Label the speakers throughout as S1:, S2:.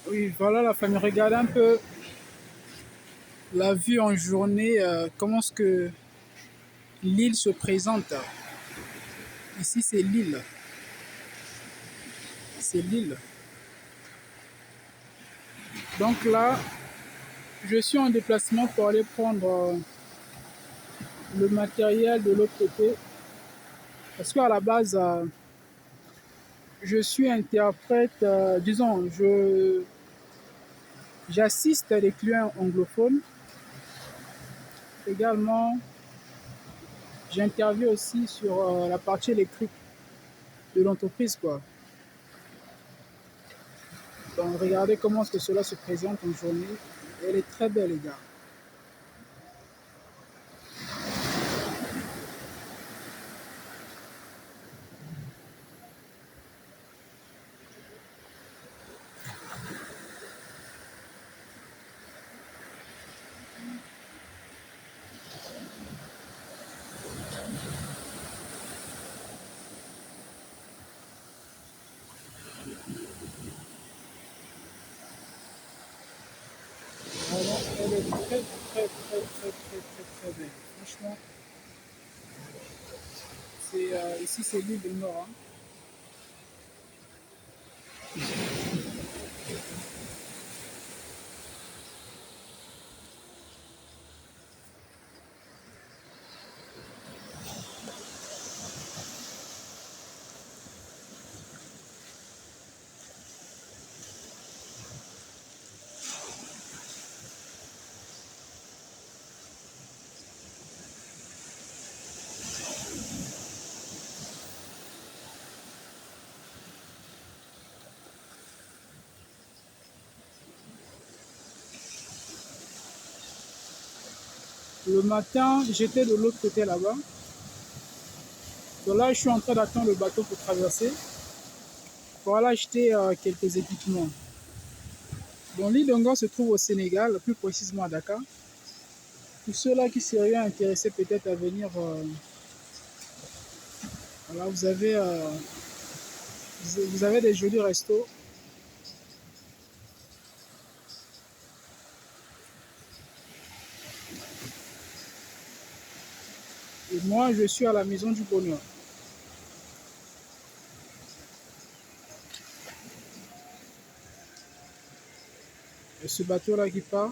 S1: Oui, voilà la famille. Regardez un peu la vue en journée, comment est-ce que l'île se présente. Ici, c'est l'île. C'est l'île. Donc là, je suis en déplacement pour aller prendre le matériel de l'autre côté. Parce qu'à la base, je suis interprète, disons, j'assiste les clients anglophones. Également, j'interviens aussi sur la partie électrique de l'entreprise, quoi. Donc, regardez comment est-ce que cela se présente en journée. Elle est très belle, les gars. Vraiment, elle est très, très, très, très, très, très, très belle. Franchement, ici, c'est l'île du Nord, hein. Le matin, j'étais de l'autre côté là-bas. Donc là, je suis en train d'attendre le bateau pour traverser pour aller acheter quelques équipements. Bon, l'île d'Ongo se trouve au Sénégal, plus précisément à Dakar. Pour ceux-là qui seraient intéressés peut-être à venir, voilà, vous avez des jolis restos. Et moi, je suis à la Maison du Bonheur. Et ce bateau-là qui part,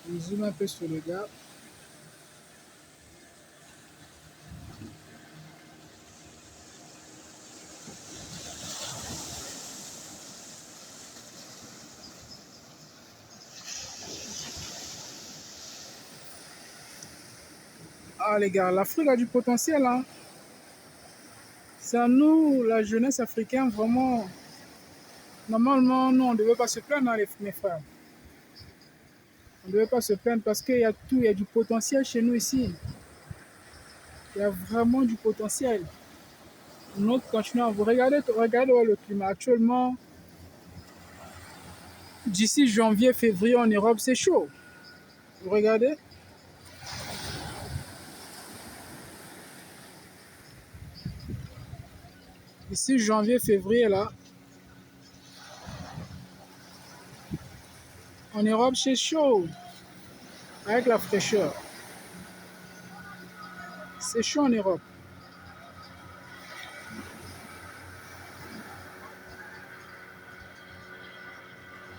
S1: je zoome un peu sur le gars. Ah les gars, l'Afrique a du potentiel, hein. C'est à nous, la jeunesse africaine, vraiment. Normalement, nous, on ne devait pas se plaindre, hein, mes frères. On ne devait pas se plaindre parce qu'il y a tout, il y a du potentiel chez nous ici. Il y a vraiment du potentiel. Nous continuons. Vous regardez le climat. Actuellement, d'ici janvier, février en Europe, c'est chaud. Vous regardez? Ici, janvier, février, là, en Europe, c'est chaud. Avec la fraîcheur. C'est chaud en Europe.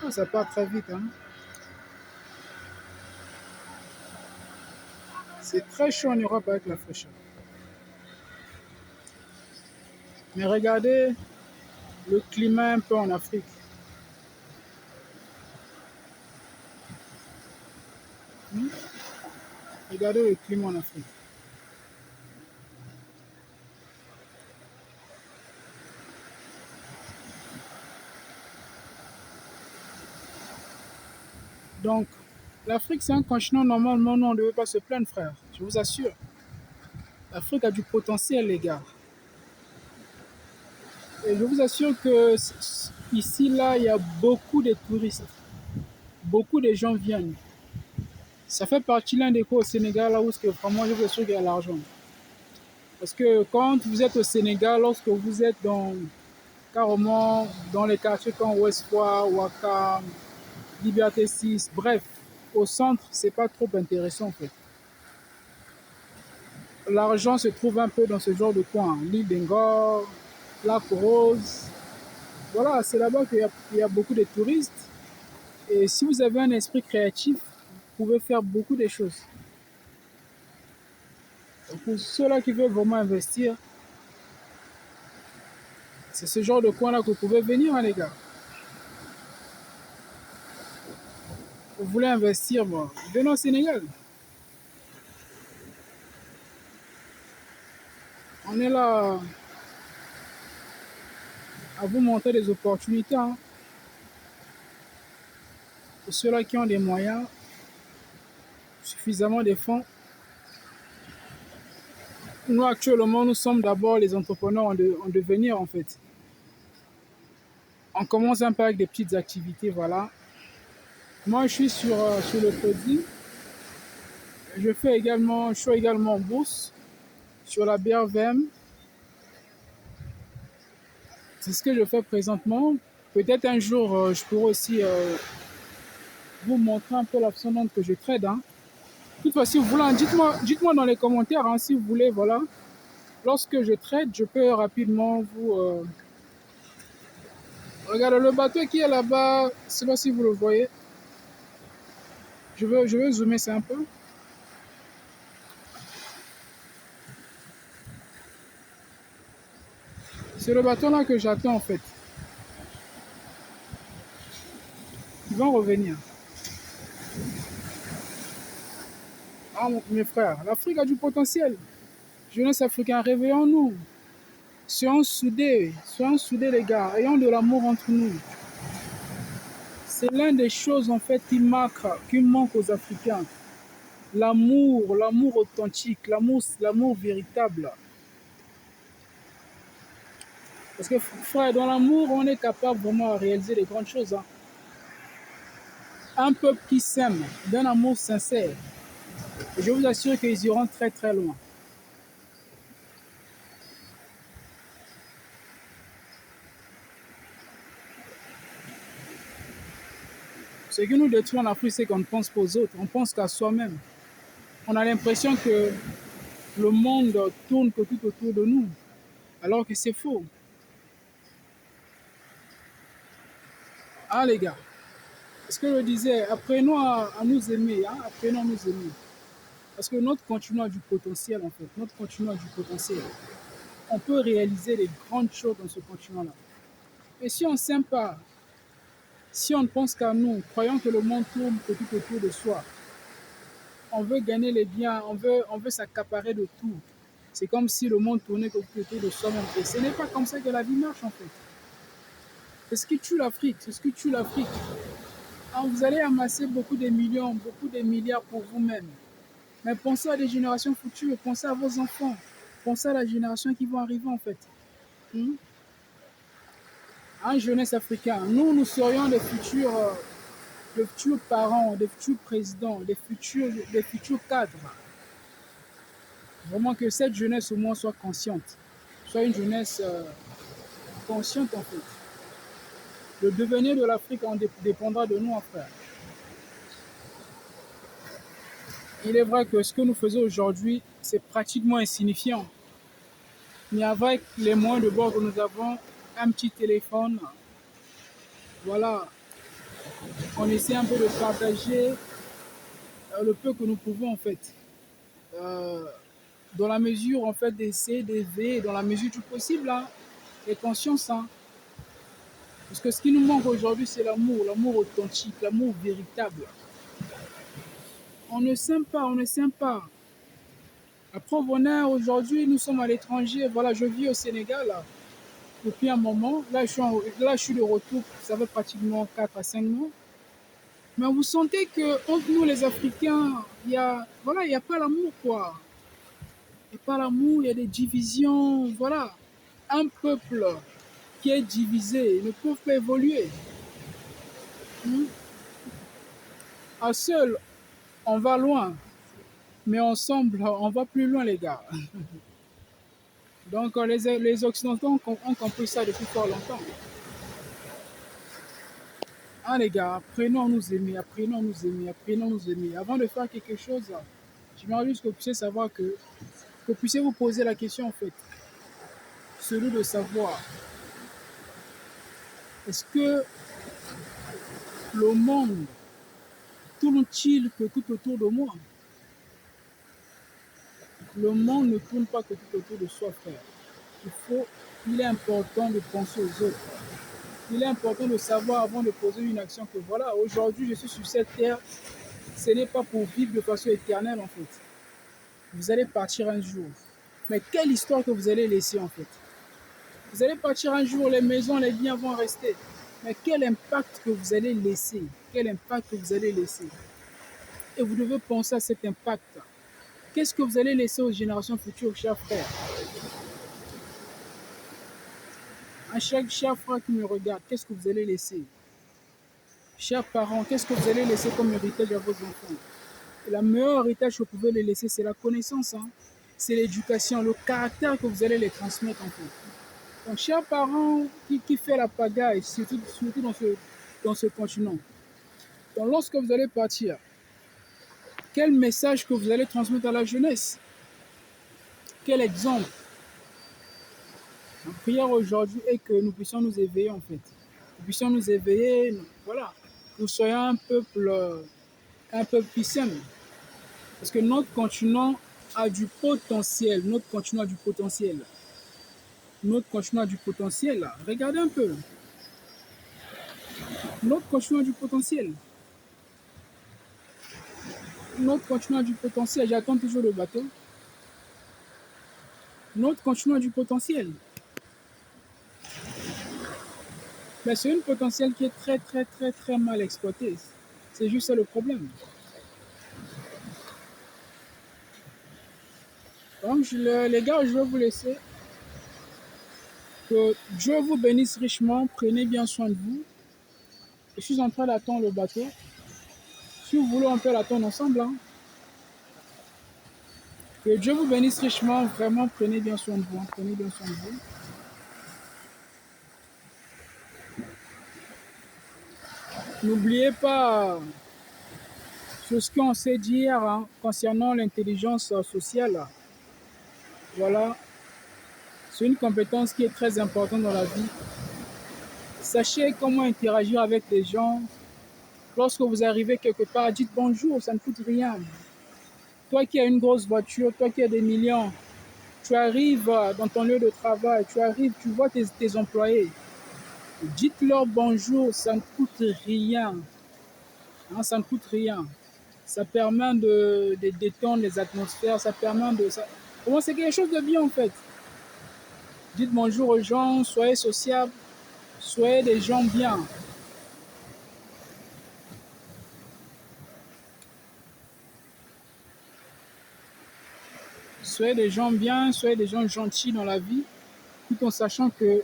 S1: Ah, ça part très vite, hein. C'est très chaud en Europe avec la fraîcheur. Mais regardez le climat un peu en Afrique. Hmm? Regardez le climat en Afrique. Donc, l'Afrique, c'est un continent, normalement, nous, on ne devait pas se plaindre, frère. Je vous assure. L'Afrique a du potentiel, les gars. Et je vous assure que ici, là, il y a beaucoup de touristes. Beaucoup de gens viennent. Ça fait partie l'un des coins au Sénégal, là où vraiment, je vous assure qu'il y a l'argent. Parce que quand vous êtes au Sénégal, lorsque vous êtes carrément dans les quartiers comme Ouest Foire, Ouakam, Liberté 6, bref, au centre, c'est pas trop intéressant en fait. L'argent se trouve un peu dans ce genre de coin, l'île d'Engor, Lac Rose. Voilà, c'est là-bas qu'il y a beaucoup de touristes. Et si vous avez un esprit créatif, vous pouvez faire beaucoup de choses. Donc pour ceux-là qui veulent vraiment investir, c'est ce genre de coin-là que vous pouvez venir, hein, les gars. Vous voulez investir, bon, venez au Sénégal. On est là à vous montrer des opportunités, hein. Pour ceux-là qui ont des moyens, suffisamment de fonds. Nous, actuellement, nous sommes d'abord les entrepreneurs en devenir, en fait. On commence un peu avec des petites activités, voilà. Moi, je suis sur le crédit. Je suis également en bourse sur la BRVM. C'est ce que je fais présentement. Peut-être un jour, je pourrai aussi vous montrer un peu la façon dont que je trade, hein. Toutefois, si vous voulez, hein, dites-moi dans les commentaires, hein, si vous voulez, voilà. Lorsque je trade, je peux rapidement vous... Regardez le bateau qui est là-bas, je ne sais pas si vous le voyez. Je veux zoomer ça un peu. C'est le bateau là que j'attends en fait. Ils vont revenir. Ah, mes frères, l'Afrique a du potentiel. Jeunesse africaine, réveillons-nous. Soyons soudés les gars, ayons de l'amour entre nous. C'est l'une des choses en fait qui manque aux Africains. L'amour authentique, l'amour véritable. Parce que frère, dans l'amour, on est capable vraiment de réaliser des grandes choses, hein. Un peuple qui s'aime, d'un amour sincère, je vous assure qu'ils iront très très loin. Ce qui nous détruit en Afrique, c'est qu'on ne pense pas aux autres, on pense qu'à soi-même. On a l'impression que le monde tourne que tout autour de nous, alors que c'est faux. Ah les gars, ce que je disais, apprenons à nous aimer, hein, apprenons à nous aimer. Parce que notre continent a du potentiel en fait, notre continent a du potentiel. On peut réaliser des grandes choses dans ce continent-là. Et si on ne s'aime pas, si on ne pense qu'à nous, croyant que le monde tourne que tout autour de soi, on veut gagner les biens, on veut s'accaparer de tout. C'est comme si le monde tournait que tout autour de soi-même. Et ce n'est pas comme ça que la vie marche en fait. C'est ce qui tue l'Afrique, c'est ce qui tue l'Afrique. Alors, vous allez amasser beaucoup de millions, beaucoup de milliards pour vous-même. Mais pensez à des générations futures, pensez à vos enfants, pensez à la génération qui va arriver en fait. Hmm? En jeunesse africaine, nous serions les futurs parents, les futurs présidents, les futurs cadres. Vraiment que cette jeunesse au moins soit consciente, soit une jeunesse consciente en fait. Le devenir de l'Afrique en dépendra de nous, en frère. Il est vrai que ce que nous faisons aujourd'hui, c'est pratiquement insignifiant. Mais avec les moyens de bord que nous avons, un petit téléphone, voilà, on essaie un peu de partager le peu que nous pouvons en fait. Euh, dans la mesure en fait d'essayer d'éveiller, dans la mesure du possible, hein, les consciences. Hein. Parce que ce qui nous manque aujourd'hui, c'est l'amour authentique, l'amour véritable. On ne s'aime pas, on ne s'aime pas. Après, aujourd'hui, nous sommes à l'étranger. Voilà, je vis au Sénégal là, depuis un moment. Là, je suis de retour, ça fait pratiquement 4 à 5 mois. Mais vous sentez que entre nous, les Africains, voilà, il y a pas l'amour, quoi. Il n'y a pas l'amour, il y a des divisions. Voilà. Un peuple qui est divisé ne peut pas évoluer. Hmm? À seul, on va loin. Mais ensemble, on va plus loin, les gars. Donc les Occidentaux ont compris ça depuis fort longtemps. Ah les gars, apprenons à nous aimer, apprenons à nous aimer, apprenons à nous aimer. Avant de faire quelque chose, j'aimerais juste que vous puissiez savoir que vous puissiez vous poser la question en fait, celui de savoir, est-ce que le monde tourne-t-il que tout autour de moi? Le monde ne tourne pas que tout autour de soi, frère. Il est important de penser aux autres. Il est important de savoir avant de poser une action que voilà, aujourd'hui je suis sur cette terre, ce n'est pas pour vivre de façon éternelle en fait. Vous allez partir un jour. Mais quelle histoire que vous allez laisser en fait? Vous allez partir un jour, les maisons, les biens vont rester. Mais quel impact que vous allez laisser? Quel impact que vous allez laisser? Et vous devez penser à cet impact. Qu'est-ce que vous allez laisser aux générations futures, chers frères? À chaque cher frère qui me regarde, qu'est-ce que vous allez laisser? Chers parents, qu'est-ce que vous allez laisser comme héritage à vos enfants? Et le meilleur héritage que vous pouvez les laisser, c'est la connaissance. Hein? C'est l'éducation, le caractère que vous allez les transmettre en fait. Donc, chers parents qui fait la pagaille, surtout dans ce continent, donc lorsque vous allez partir, quel message que vous allez transmettre à la jeunesse? Quel exemple? Ma prière aujourd'hui est que nous puissions nous éveiller en fait. Nous puissions nous éveiller, voilà. Nous soyons un peuple puissant. Parce que notre continent a du potentiel. Notre continent a du potentiel. Notre continent a du potentiel. Là. Regardez un peu. Notre continent a du potentiel. Notre continent a du potentiel. J'attends toujours le bateau. Notre continent a du potentiel. Mais c'est un potentiel qui est très, très, très, très mal exploité. C'est juste ça le problème. Donc, les gars, je vais vous laisser. Que Dieu vous bénisse richement. Prenez bien soin de vous. Je suis en train d'attendre le bateau. Si vous voulez, on peut l'attendre ensemble. Hein. Que Dieu vous bénisse richement. Vraiment, prenez bien soin de vous. Hein. Prenez bien soin de vous. N'oubliez pas ce qu'on sait dire hein, concernant l'intelligence sociale. Voilà. C'est une compétence qui est très importante dans la vie. Sachez comment interagir avec les gens. Lorsque vous arrivez quelque part, dites bonjour, ça ne coûte rien. Toi qui as une grosse voiture, toi qui as des millions, tu arrives dans ton lieu de travail, tu arrives, tu vois tes employés. Dites-leur bonjour, ça ne coûte rien. Hein, ça ne coûte rien. Ça permet de détendre les atmosphères, ça permet de... Comment c'est quelque chose de bien en fait. Dites bonjour aux gens, soyez sociables, soyez des gens bien. Soyez des gens bien, soyez des gens gentils dans la vie, tout en sachant que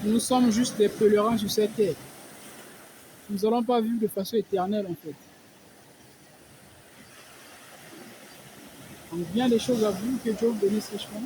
S1: nous sommes juste des pèlerins sur cette terre. Nous n'allons pas vivre de façon éternelle en fait. Donc bien des choses à vous, que Dieu vous bénisse richement.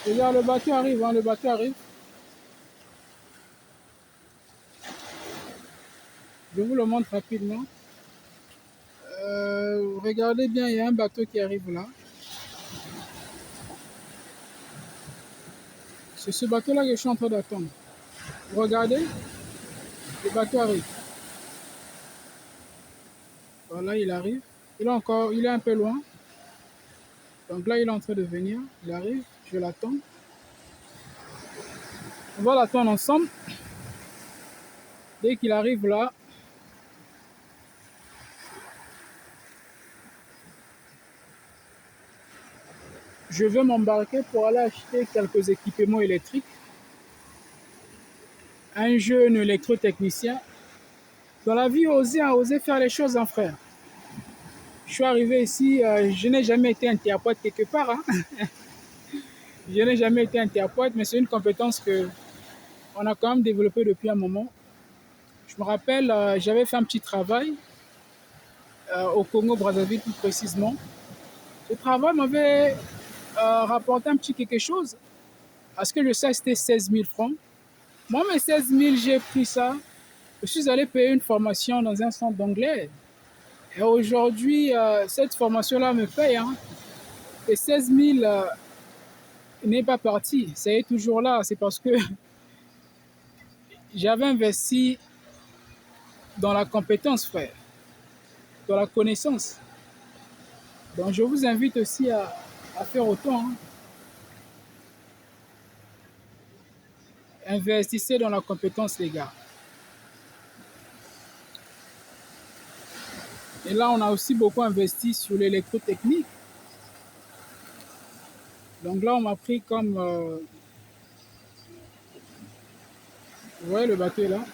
S1: Regarde, le bateau arrive, hein, le bateau arrive. Je vous le montre rapidement. Regardez bien, il y a un bateau qui arrive là. C'est ce bateau-là que je suis en train d'attendre. Regardez, le bateau arrive. Voilà, il arrive. Il est un peu loin. Donc là, il est en train de venir. Il arrive, je l'attends. On va l'attendre ensemble. Dès qu'il arrive là, je vais m'embarquer pour aller acheter quelques équipements électriques. Un jeune électrotechnicien. Dans la vie, oser faire les choses, hein, frère. Je suis arrivé ici, je n'ai jamais été un thérapeute quelque part. Hein. Je n'ai jamais été un thérapeute, mais c'est une compétence que on a quand même développée depuis un moment. Je me rappelle, j'avais fait un petit travail au Congo-Brazzaville plus précisément. Ce travail m'avait rapporté un petit quelque chose. À ce que je sais, c'était 16 000 francs. Moi, mes 16 000, j'ai pris ça. Je suis allé payer une formation dans un centre d'anglais. Et aujourd'hui, cette formation-là me paye. Hein. Et 16 000 n'est pas parti. Ça est toujours là. C'est parce que j'avais investi dans la compétence, frère, dans la connaissance. Donc, je vous invite aussi à faire autant. Hein. Investissez dans la compétence, les gars. Et là, on a aussi beaucoup investi sur l'électrotechnique. Donc là, on m'a pris comme... vous voyez, le bateau est là.